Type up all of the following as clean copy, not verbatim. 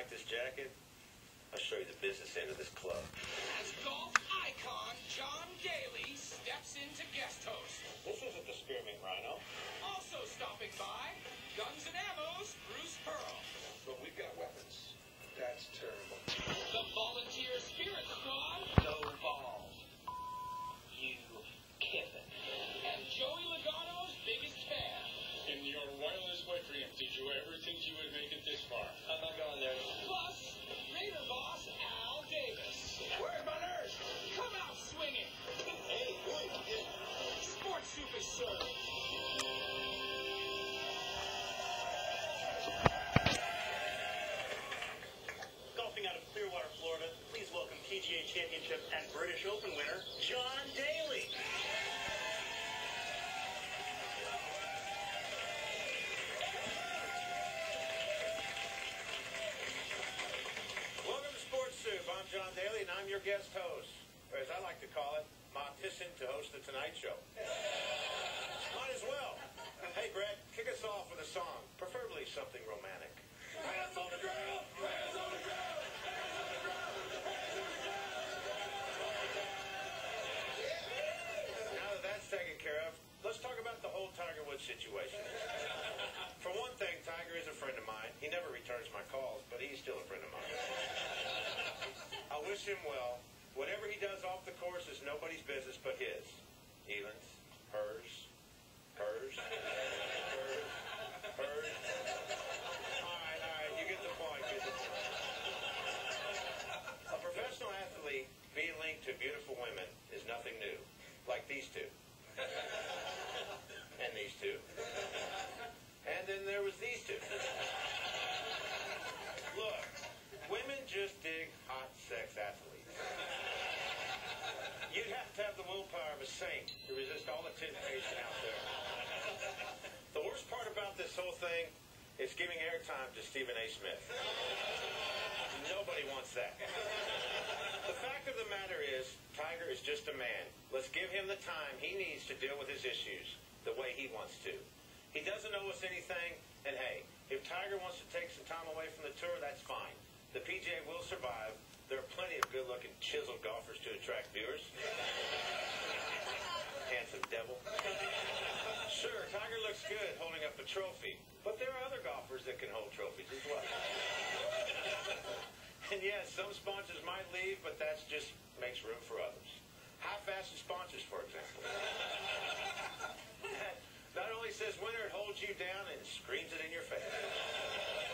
this jacket? I'll show you the business end of this club. As golf icon John Daly steps into guest host. This isn't the Spearmint Rhino. Also stopping by, Guns and Ammo's Bruce Pearl. But we've got weapons. That's terrible. The volunteer spirit squad. No balls. You Kiffin. And Joey Logano's biggest fan. In your wildest wet dreams, did you ever think you would make it this far? I'm not going there. Plus, Raider boss Al Davis. Where's my nurse? Come out swinging. Hey, boy, Sports Soup is served. Golfing out of Clearwater, Florida, please welcome PGA Championship and British Open winner, John Daly. Welcome to Sports Soup. I'm John Daly, and I'm your guest host, or as I like to call it, my audition to host The Tonight Show. Might as well. Hey, Brett, kick us off with a song, preferably something romantic. hands on the ground, hands on the ground, hands on the ground, hands on the ground. Now that that's taken care of, let's talk about the whole Tiger Woods situation. For one thing, Tiger is a friend of mine. He never returns my calls, but he's still a friend of mine. I wish him well. Whatever he does off the course is nobody's business but his. Ellen's, hers, hers, hers, hers. All right, you get the point. A professional athlete being linked to beautiful women is nothing new, like these two. And these two. And then there was these two. Look, women just dig hot sex athletes. You'd have the willpower of a saint to resist all the temptation out there. The worst part about this whole thing is giving airtime to Stephen A. Smith. Nobody wants that. The fact of the matter is, Tiger is just a man. Let's give him the time he needs to deal with his issues the way he wants to. He doesn't owe us anything, and hey, if Tiger wants to take some time away from the tour, that's fine. The PGA will survive. There are plenty of good-looking, chiseled golfers to attract viewers. Handsome devil. Sure, Tiger looks good holding up a trophy, but there are other golfers that can hold trophies as well. And yes, some sponsors might leave, but that just makes room for others. High-fashion sponsors, for example. Not only says winner, it holds you down and screams it in your face.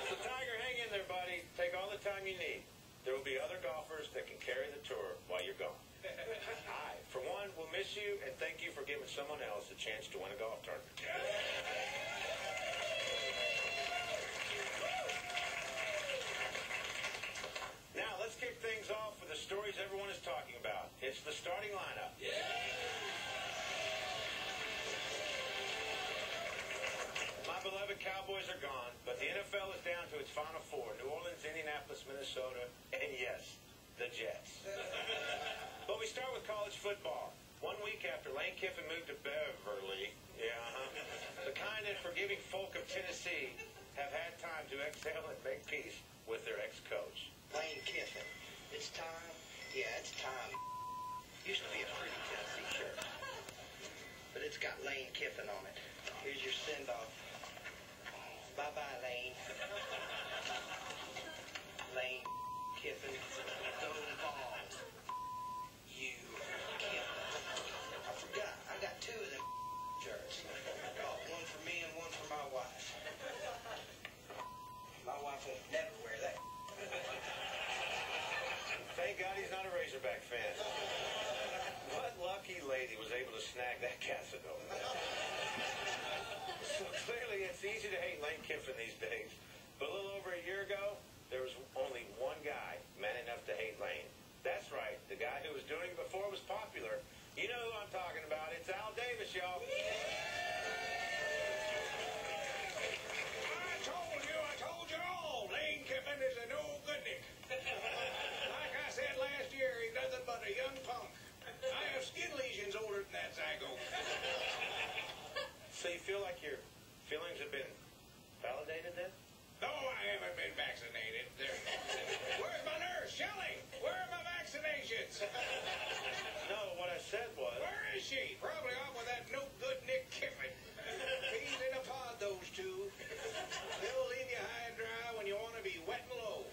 So Tiger, hang in there, buddy. Take all the time you need. There will be other golfers that can carry the tour while you're gone. I, for one, will miss you and thank you for giving someone else a chance to win a golf tournament. Now, let's kick things off with the stories everyone is talking about. It's the starting lineup. My beloved Cowboys are gone, but the NFL is down to its final four: New Orleans, Indianapolis, Minnesota, and yes, the Jets. But we start with college football. 1 week after Lane Kiffin moved to Beverly, the kind and forgiving folk of Tennessee have had time to exhale and make peace with their ex-coach. Lane Kiffin. It's time. Yeah, it's time. Used to be a pretty Tennessee shirt, but it's got Lane Kiffin on it. Here's your send-off. Bye-bye, Lane. Lane Kiffin. Those balls. You Kiffin. I forgot. I got two of them shirts. Oh, one for me and one for my wife. My wife will never wear that. Thank God he's not a Razorback fan. What lucky lady was able to snag that Casador? So clearly it's easy to hate Lane Kiffin these days. But a little over a year ago, there was only one guy man enough to hate Lane. That's right, the guy who was doing it before it was popular. You know who I'm talking about. It's Al Davis, y'all. I told you all, Lane Kiffin is a no-goodnik. Like I said last year, he's nothing but a young punk. I have skin lesions older than that, Zygo. So you feel like your feelings have been validated then? shape. Probably off with that no good Nick Kiffin. He's in a pod, those two. They'll leave you high and dry when you want to be wet and low.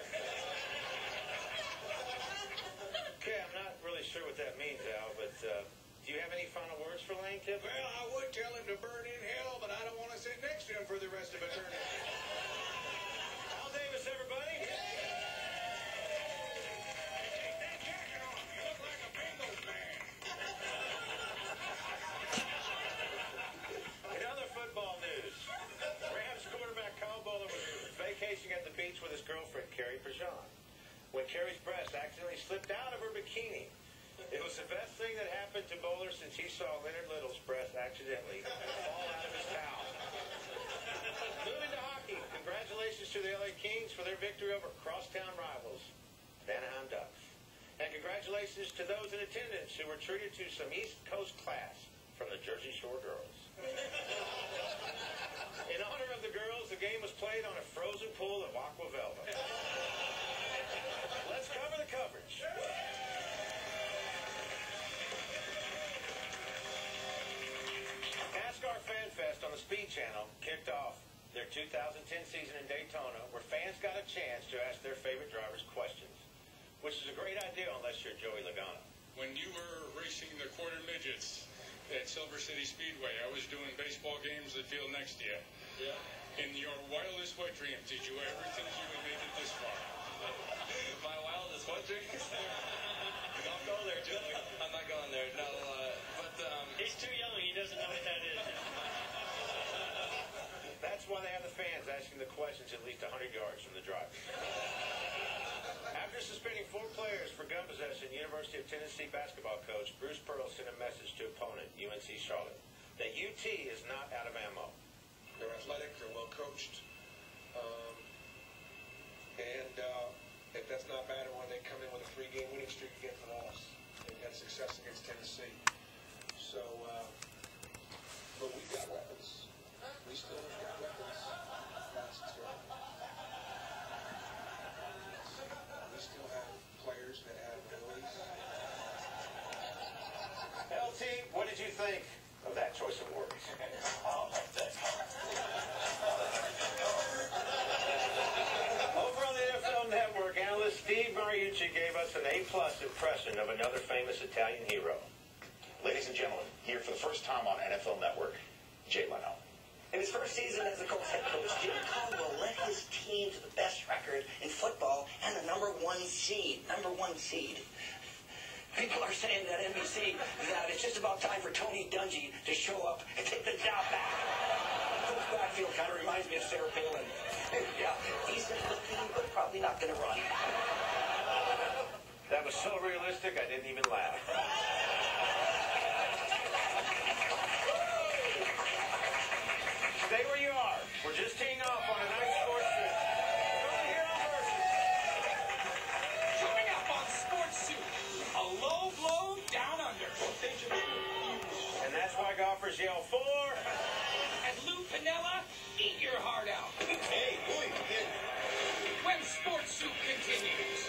Okay, I'm not really sure what that means, Al, but do you have any final words for Lane Kiffin? Well, I would tell him to burn in hell, but I don't want to sit next to him for the rest of eternity. Al Davis, everybody. Take that jacket off. You look like a Bengals man. In other football news, Rams quarterback Kyle Bowler was vacationing at the beach with his girlfriend, Carrie Prejean, when Carrie's breast accidentally slipped out of her bikini. It was the best thing that happened to Bowler since he saw Leonard Little's breast accidentally fall out of his towel. Moving to hockey, congratulations to the LA Kings for their victory over crosstown rivals, the Anaheim Ducks. And congratulations to those in attendance who were treated to some East Coast class from the Jersey Shore Girls. In honor of the girls, the game was played on a frozen pool of aqua velva. Let's cover the coverage. NASCAR Fan Fest on the Speed Channel kicked off their 2010 season in Daytona, where fans got a chance to ask their favorite drivers questions, which is a great idea unless you're Joey Logano. When you were racing the quarter midgets at Silver City Speedway, I was doing baseball games at the field next to you. Yeah. In your wildest wet dreams, did you ever think you would make it this far? My wildest wet dreams? Don't go there, Joey. I'm not going there. No, He's too young. He doesn't know what that is. That's why they have the fans asking the questions at least 100 yards from the driver. After suspending 4 players for gun possession, University of Tennessee basketball coach Bruce Pearl sent a message to opponent UNC Charlotte that UT is not out of ammo. They're athletic, they're well coached, and if that's not bad, when they come in with a 3-game winning streak against us, they've had success against Tennessee. So, but we've got weapons. We still have got weapons. We still have players that have abilities. LT, what did you think of that choice of words? Over on the NFL Network, analyst Steve Mariucci gave us an A+ impression of another famous Italian hero. Ladies and gentlemen, here for the first time on NFL Network, Jay Leno. In his first season as the Colts head coach, Jim Caldwell led his team to the best record in football and the number one seed. People are saying at NBC that it's just about time for Tony Dungy to show up and take the job back. Coach Backfield kind of reminds me of Sarah Palin. Yeah, decent looking, but probably not going to run. That was so realistic, I didn't even laugh. Stay where you are. We're just teeing off on a nice sports suit. Over here on Versus. Coming up on Sports Suit, a low blow down under. And that's why golfers yell for. And Lou Piniella, eat your heart out. Hey, boy, When Sports Suit continues.